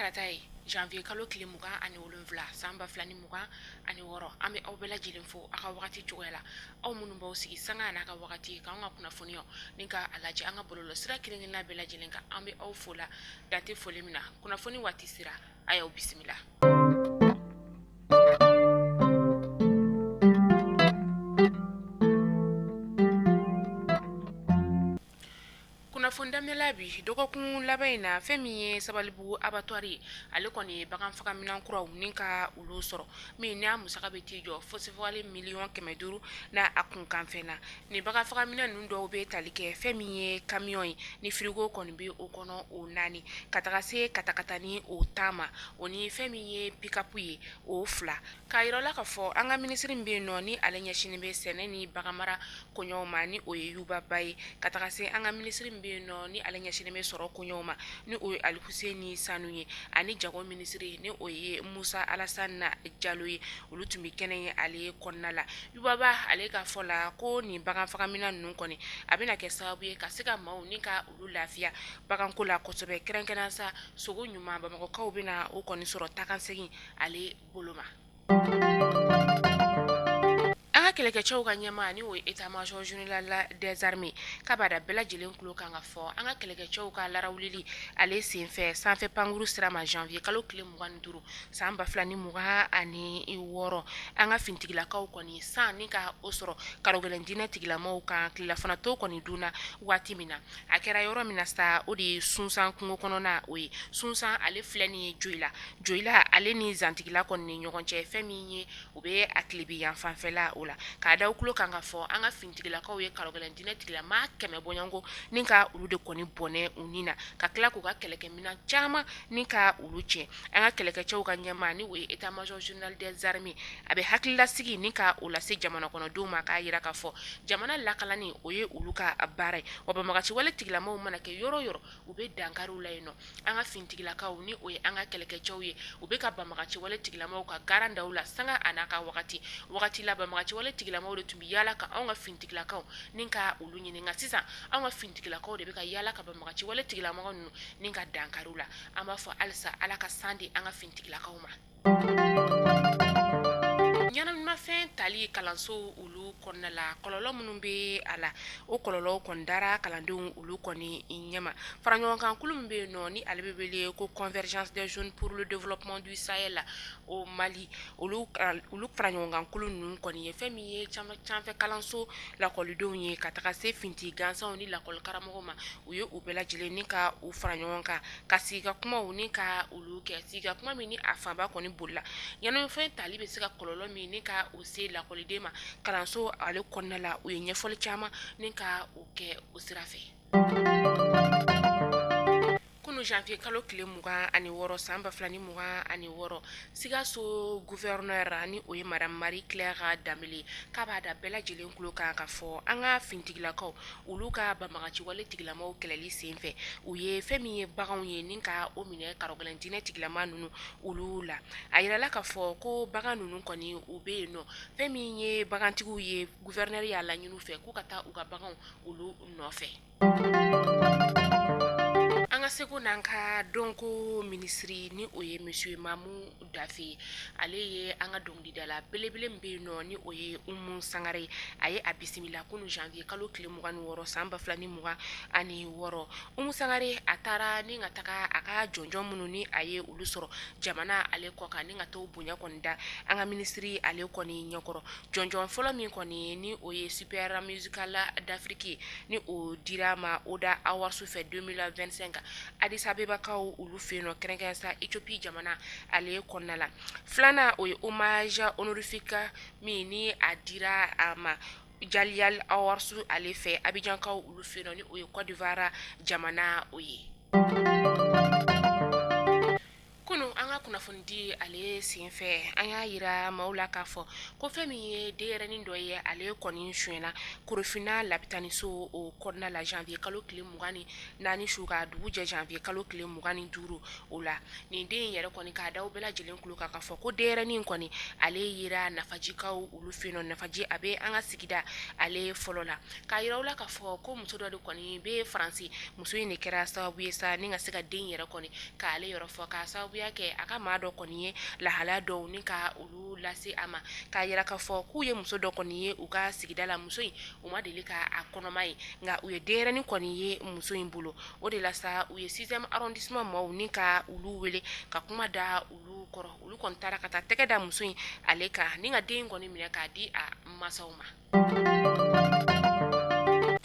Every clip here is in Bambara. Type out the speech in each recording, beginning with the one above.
Taratay janvier kalo tile mugan ani wolonfila san ba fila ni mugan ani wɔɔrɔ an bɛ aw bɛɛ lajɛlen fo a ka wagati cogoya la aw minnu b'aw sigi sanga n'a ka wagati k'an ka kunnafoniyaw ni ka a lajɛ an ka bɔlɔlɔ sira kelen-kelenna bɛɛ lajɛlen kan an bɛ aw fo la dante foli min na kunnafoni waati sera a y'aw bisimila. Fundamela bi dɔgɔkun laban in na fɛn min ye Sabalibugu abattoir ye ale kɔni ye bagan faga minɛn kuraw ni ka olu sɔrɔ min n'a musaka bɛ t'i jɔ fo sefawale miliyɔn 500 n'a a kun kan fɛn na ni bagan faga minɛn ninnu dɔw bɛ tali kɛ fɛn min ye camion ye ni frigo kɔni bɛ o kɔnɔ o 4 ka taga se katakata ni o 10 ma o ni fɛn min ye pick-up ye o 2 k'a yira la ka fɔ an ka minisiri bɛ yen nɔ ni ale ɲɛsinen bɛ sɛnɛ ni bagan mara koɲɛw ma ni o ye Yuba Ba ye ka taga se an ka minisiri bɛ yen nɔ ni ale ɲɛsinen bɛ sɔrɔ koɲɛw ma ni o ye Ali Huseni Sanu ye ani jago minisiri ni o ye Musa Alasana Jalo ye olu tun bɛ kɛnɛ ye ale kɔnɔna la Yuba Ba ale ka fɔ la ko ni bagan faga minɛn ninnu kɔni a bɛna kɛ sababu ye ka se ka maaw ni ka olu lafiya baganko la kosɛbɛ kɛrɛnkɛrɛnnen sa sogo ɲuman Bamakɔkaw bɛna o kɔni sɔrɔ takansegin ale bolo ma. An ka kɛlɛkɛcɛw ka ɲɛmaa ni o ye état-major général des armées k'a b'a da bɛɛ lajɛlen tulo kan ka fɔ an ka kɛlɛkɛcɛw ka larawulili ale senfɛ sanfɛ pankuru sira ma janvier kalo tile 25 san 2026 an ka fintigilakaw kɔni san ni ka o sɔrɔ karogɛlɛn diinɛ tigilamaw kan tilefanatɔ kɔni dunna waati min na a kɛra yɔrɔ min na sa o de ye sunsan kungo kɔnɔna o ye sunsan ale filɛ ni ye joyila ale ni zantigila kɔni ni ɲɔgɔn cɛ fɛn min ye o bɛ a tilebi yan fanfɛla o la k'a da kulo kan ka fɔ an ka fintigilakaw ye karogɛlɛn diinɛ tigilama 100 bɔɲɔngo ni ka olu de kɔni bɔnɛ u ni na ka tila k'u ka kɛlɛkɛminɛn caman ni ka olu cɛ an ka kɛlɛkɛcɛw ka ɲɛmaa ni o ye état-major général des armées a bɛ hakililasigi ni ka o lase jamana kɔnɔdenw ma k'a yira ka fɔ jamana lakalani o ye olu ka baara ye wa banbagaci wale tigilamaw mana kɛ yɔrɔ yɔrɔ u bɛ dankariw la yen nɔ an ka fintigilakaw ni o ye an ka kɛlɛkɛcɛw ye u bɛ ka banbagaci wale tigilamaw ka garan daw la sanga a n'a ka wagati la banbagaci wale tigilamaw de tun bɛ yaala ka anw ka fintigilakaw ni ka olu ɲininka sisan anw ka fintigilakaw de bɛ ka yaala ka banbagaci wale tigilamaw ninnu ni ka dankariw la an b'a fɔ halisa ala ka san di an ka fintigilakaw ma. Ɲɛnaminimafɛn tali kalanso olu kɔnɔna la kɔlɔlɔ minnu bɛ a la o kɔlɔlɔ kɔni dara kalandenw olu kɔni ɲɛma faraɲɔgɔnkan kulu min bɛ yen nɔ ni ale bɛ wele ko convergence des jeunes pour le développement du Sahel la o Mali olu faraɲɔgɔnkan kulu ninnu kɔni ye fɛn min ye canfɛ kalanso lakɔlidenw ye ka taga se finti gansanw ni lakɔli karamɔgɔw ma u ye u bɛɛ lajɛlen ni ka u fara ɲɔgɔn kan ka siga kumaw ni ka olu kɛ siga kuma min ni a fanba kɔni bolila ɲɛnaminimafɛn tali bɛ se ka kɔlɔlɔ min ni ka o se lakɔliden ma kalanso ale kɔnɔna la u ye ɲɛfɔli caman ni ka o kɛ o sira fɛ. Kunu janvier kalo tile 26 san 2026 Sikaso gouverneur ani o ye madame Marie Claire Dambele k'a b'a da bɛɛ lajɛlen tulo kan ka fɔ an ka fintigilakaw olu ka banbagaci wale tigilamaw kɛlɛli senfɛ u ye fɛn min ye baganw ye ni ka o minɛ karogɛlɛn diinɛ tigilama ninnu olu la a yirala ka fɔ ko bagan ninnu kɔni u bɛ yen nɔ fɛn min ye bagantigiw ye gouverneur y'a laɲini u fɛ k'u ka taa u ka baganw olu nɔfɛ. An ka seko n'an ka dɔnko minisiri ni o ye monsieur Mamu Dafe ale ye an ka dɔnkilidala belebele min bɛ yen nɔ ni o ye Umu Sangare a ye a bisimila kunu janvier kalo tile 26 san 2026 Umu Sangare a taara ni ka taga a ka jɔnjɔn minnu ni a ye olu sɔrɔ jamana ale kɔ kan ni ka taa bonya kɔni da an ka minisiri ale kɔni ɲɛkɔrɔ jɔnjɔn fɔlɔ min kɔni ni o ye super musical d'Afrique ni o dira ma Oda Awards fɛ 2025 Addis Abebakaw olu fɛ yen nɔ kɛrɛnkɛrɛnnen sa Ethiopie jamana ale kɔnɔna la filanan o ye hommage honorifique min ni a dira a ma Jaliyal Awards ale fɛ Abidjankaw olu fɛ yen nɔ ni o ye Côte d'Ivoire jamana o ye. Kunu an ka kunnafoni ale senfɛ an y'a yira maaw la k'a fɔ ko fɛn min ye denyɛrɛnin dɔ ye ale kɔni suyɛna korofina lapitaniso o kɔnɔna la janvier kalo tile 24 su ka dugu jɛ janvier kalo tile 25 o la nin den yɛrɛ kɔni k'a da bɛɛ lajɛlen kulo kan k'a fɔ ko denyɛrɛnin kɔni ale yira nafajikaw olu fɛ yen nɔ nafaji a bɛ an ka sigida ale fɔlɔ la k'a yira u la k'a fɔ ko muso dɔ de kɔni bɛ faransi muso in de kɛra sababu ye sa ni ka se ka den yɛrɛ kɔni k'ale yɔrɔ fɔ k'a sababuya kɛ a ka maa dɔ kɔni ye lahalaya dɔw ni ka olu lase a ma k'a yira k'a fɔ k'u ye muso dɔ kɔni ye u ka sigida la muso in u ma deli ka a kɔnɔma ye nka u ye denyɛrɛnin kɔni ye muso in bolo o de la sa u ye 6e arrondissement maaw ni ka olu wele ka kuma da olu kɔrɔ olu kɔni taara ka taa tɛgɛ da muso in ale kan ni ka den kɔni minɛ k'a di a masaw ma.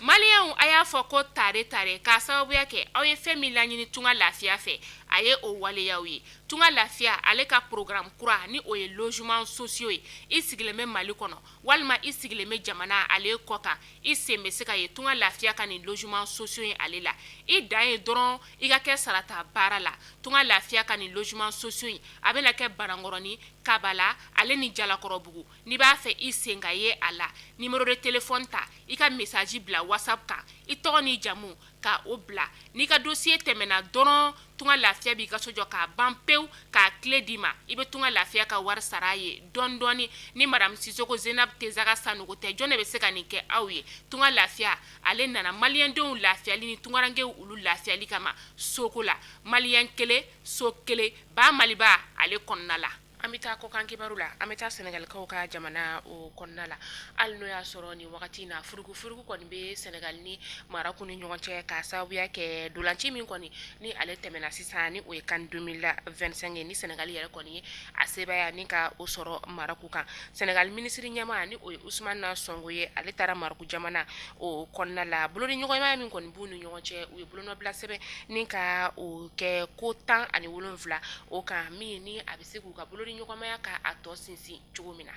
Maliyɛnw a y'a fɔ ko tare k'a sababuya kɛ aw ye fɛn min laɲini tunga lafiya fɛ a ye o waleyaw ye tunga lafiya ale ka programme kura ni o ye logement sociaux ye i sigilen bɛ Mali kɔnɔ walima i sigilen bɛ jamana ale kɔ kan i sen bɛ se ka ye tunga lafiya ka nin logement sociaux ye ale la i dan ye dɔrɔn i ka kɛ sarata baara la tunga lafiya ka nin logement sociaux ye a bɛna kɛ Banankɔrɔni Kabala ale ni Jalakɔrɔbugu n'i b'a fɛ i sen ka ye a la numéro de téléphone ta i ka message bila WhatsApp kan i tɔgɔ ni jamu ka o bila n'i ka dossier tɛmɛna dɔrɔn tunga lafiya b'i ka so jɔ k'a ban pewu k'a clé d'i ma i bɛ tunga lafiya ka wari sara a ye dɔɔni dɔɔni ni madame Sisoko Zenab Tezaga Sanogo tɛ jɔn de bɛ se ka nin kɛ aw ye tunga lafiya ale nana maliyɛndenw lafiyali ni tungarankew olu lafiyali kama soko la maliyɛn kelen so kelen ba maliba ale kɔnɔna la. An bɛ taa kɔkan kibaru la an bɛ taa Senegalikaw ka jamana o kɔnɔna la hali n'o y'a sɔrɔ nin wagati in na furugu kɔni bɛ Senegal ni Maraku ni ɲɔgɔn cɛ k'a sababuya kɛ dolanci min kɔni ni ale tɛmɛna sisan ni o ye CAN 2025 ye ni Senegal yɛrɛ kɔni ye a sebaya ni ka o sɔrɔ Maraku kan Senegal minisiri ɲɛmaa ni o ye Ousmane Sonko ye ale taara Maraku jamana o kɔnɔna la boloni ɲɔgɔnmaya min kɔni b'u ni ɲɔgɔn cɛ u ye bolonɔbila sɛbɛn ni ka o kɛ ko 17 o kan min ni a bɛ se k'u ka boloni ɲɔgɔnmaya ka a tɔ sinsin cogo min na.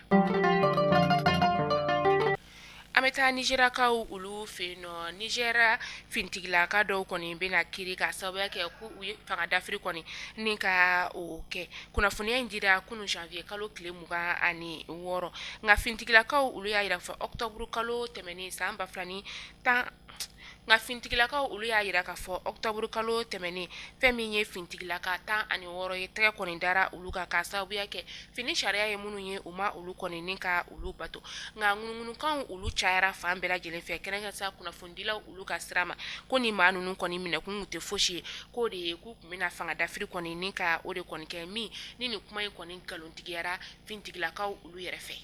An bɛ taa Nigérakaw olu fɛ yen nɔ Nigéria fintigilaka dɔw kɔni bɛna kiiri ka sababuya kɛ ko u ye fanga dafiri kɔni ni ka o kɛ kunnafoniya in dira kunun janvier kalo tile 26 nka fintigilakaw olu y'a yira fɔ octobre kalo tɛmɛnen san 2010 nka fintigilakaw olu y'a yira k'a fɔ octobre kalo tɛmɛnen fɛn min ye fintigilaka 16 ye tɛgɛ kɔni dara olu kan k'a sababuya kɛ fini sariya ye minnu ye u ma olu kɔni ni ka olu bato nka ŋunuŋunukanw olu cayara fan bɛɛ lajɛlen fɛ kɛrɛnkɛrɛnnenya kunnafonidilaw olu ka sira ma ko ni maa ninnu kɔni minɛkun tɛ fosi ye k'o de ye k'u tun bɛna fanga dafiri kɔni ni ka o de kɔni kɛ min ni nin kuma in kɔni nkalontigiyara fintigilakaw olu yɛrɛ fɛ.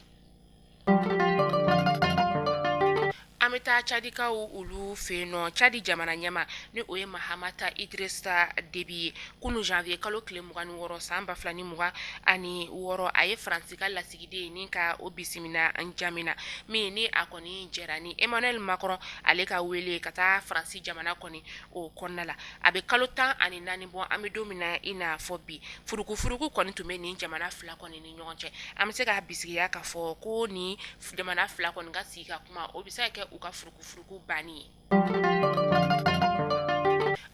An bɛ taa Cadikaw olu fɛ yen nɔ Cadi jamana ɲɛma ni o ye Mahamata Idrissa Déby ye kunun janvier kalo tile 26 san 2026 a ye Faransi ka lasigiden ni ka o bisimila Njamena min ni a kɔni jɛra ni Emmanuel Macron ale ka wele ka taa Faransi jamana kɔni o kɔnɔna la a bɛ kalo 14 bɔ an bɛ don min na i n'a fɔ bi furugu kɔni tun bɛ nin jamana fila kɔni ni ɲɔgɔn cɛ an bɛ se ka bisigiya k'a fɔ ko ni jamana fila kɔni ka sigi ka kuma o bɛ se ka kɛ u ka furugu banni ye.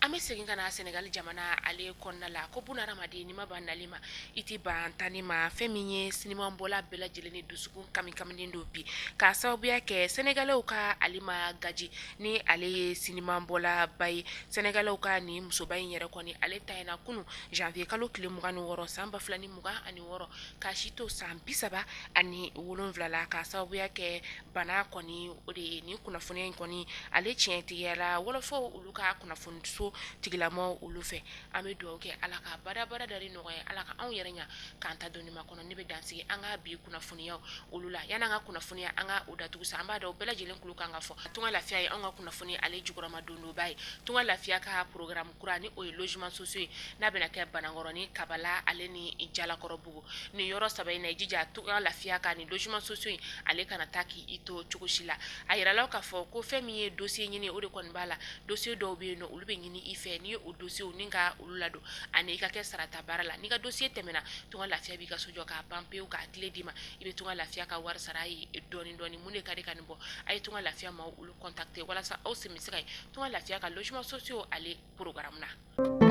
An bɛ segin ka na Senegal jamana ale kɔnɔna la ko bunahadamaden n'i ma ban nali ma i tɛ ban tanni ma fɛn min ye sinimabɔla bɛɛ lajɛlen ni dusukun kamikamilen don bi k'a sababuya kɛ Senegalɛw ka Alima Gadji ni ale ye sinimabɔlaba ye Senegalɛw ka nin musoba in yɛrɛ kɔni ale ta yen na kunun janvier kalo tile 26 san 2026 k'a si to san 37 la k'a sababuya kɛ bana kɔni o de ye nin kunnafoniya in kɔni ale tiɲɛtigiyala wɔlɔfɔw olu ka kunnafoniso tigilamaw olu fɛ an bɛ dugawu kɛ Ala ka badabada dari nɔgɔya Ala ka anw yɛrɛ ɲa k'an ta dɔnni ma kɔnɔ ne bɛ dansigi an ka bi kunnafoniyaw olu la yan'an ka kunnafoniya an ka o datugu sa an b'a dɔn bɛɛ lajɛlen kulo kan ka fɔ tunga lafiya ye anw ka kunnafoni ale jukɔrɔma dondoba ye tunga lafiya ka programme kura ni o ye logement sociaux ye n'a bɛna kɛ Banankɔrɔni Kabala ale ni Jalakɔrɔbugu nin yɔrɔ saba in na i jija tunga lafiya ka ni logement sociaux in ale kana taa k'i to cogo si la a yiralaw k'a fɔ ko fɛn min ye dossier ɲini o de kɔni b'a la dossier dɔw bɛ yen nɔ olu bɛ ɲini i fɛ n'i ye o dossier ni ka olu ladon ani i ka kɛ sarata baara la n'i ka dossier tɛmɛna tunga lafiya b'i ka so jɔ k'a ban pewu k'a tile d'i ma i bɛ tunga lafiya ka wari sara a ye dɔɔni mun de ka di ka nin bɔ a ye tunga lafiya maaw olu contacter walasa aw sen bɛ se ka ye tunga lafiya ka logement sociaux ale programme na.